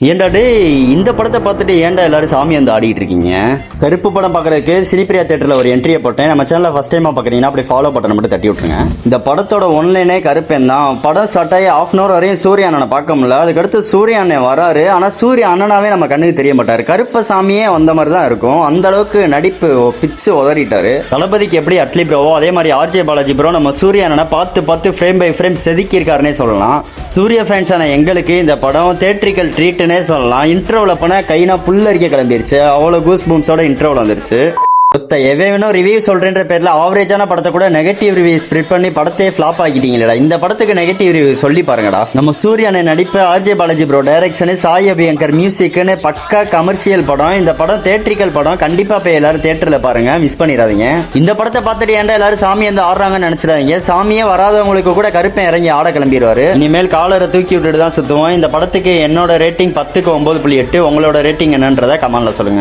ஏண்டா டேய், இந்த படத்தை பார்த்துட்டு ஏன்டா எல்லாரும் சாமி வந்து ஆடிட்டு இருக்கீங்க? கருப்பு படம் பார்க்கறதுக்கு சினிப்பிரியா தியேட்டர்ல ஒரு என்ட்ரியை போட்டேன். நம்ம சேனல்ல ஃபர்ஸ்ட் டைமா பார்க்கறீங்கன்னா அப்படி ஃபாலோ பட்டனை மட்டும் தட்டி விட்டுருங்க. இந்த படத்தோட ஒன்லைனே கருப்பேன் தான். படம் ஸ்டார்ட் ஆகி ½ hour வரையும் சூரிய அண்ணனை பார்க்க முடியல. அதுக்கடுத்து சூரிய அண்ணன் வராரு. ஆனா சூரிய அண்ணனாவே நம்ம கண்ணுக்கு தெரிய மாட்டாரு. கருப்ப சாமியே வந்த மாதிரி தான் இருக்கும். அந்த அளவுக்கு நடிப்பு பிச்சு உதறிட்டாரு. தளபதிக்கு எப்படி அட்லி ப்ரோவோ அதே மாதிரி ஆர்ஜே பாலாஜி ப்ரோ நம்ம சூரிய அண்ணனை பார்த்து ஃப்ரேம் பை ஃப்ரேம் செதுக்கி இருக்காருன்னே சொல்லலாம். சூரிய ஃபேன்ஸான எங்களுக்கு இந்த படம் தியேட்ரிக்கல் ட்ரீட்னே சொல்லலாம். இன்டர்வல் போனா கைனா புல்லரிக்க கிளம்பிருச்சு. அவ்வளவு கூஸ் பூம்ஸோட இன்டர்வல் வந்துருச்சு. எவ்வளோ ரிவ்யூ சொல்றேன்ற பேர்ல ஆவரேஜான படத்தை கூட நெகட்டிவ் ரிவ்யூ ஸ்ப்ரெட் பண்ணி படத்தையே ஃபிளாப் ஆக்கிட்டீங்களா? இந்த படத்துக்கு நெகட்டிவ் ரிவ்யூ சொல்லி பாருங்கடா. நம்ம சூர்யானை நடிப்பு, RJ Balaji bro direction, Sai Abhyankar மியூசிக்னு பக்கா கமர்ஷியல் படம். இந்த படம் தியேட்ரிக்கல் படம். கண்டிப்பா போய் எல்லாரும் தியேட்டர்ல பாருங்க, மிஸ் பண்ணிடாதீங்க. இந்த படத்தை பார்த்துட்டு ஏன்டா எல்லாரும் சாமி வந்து ஆடுறாங்கன்னு நினைச்சிடாதீங்க. சாமியே வராதவங்களுக்கு கூட கருப்பன் இறங்கி ஆட கிளம்பிடுவாரு. இனிமேல் காலரை தூக்கி விட்டுட்டு தான் சுத்துவோம். இந்த படத்துக்கு என்னோட ரேட்டிங் 10க்கு 9.8. உங்களோட ரேட்டிங் என்னன்றதை கமெண்ட்ல சொல்லுங்க.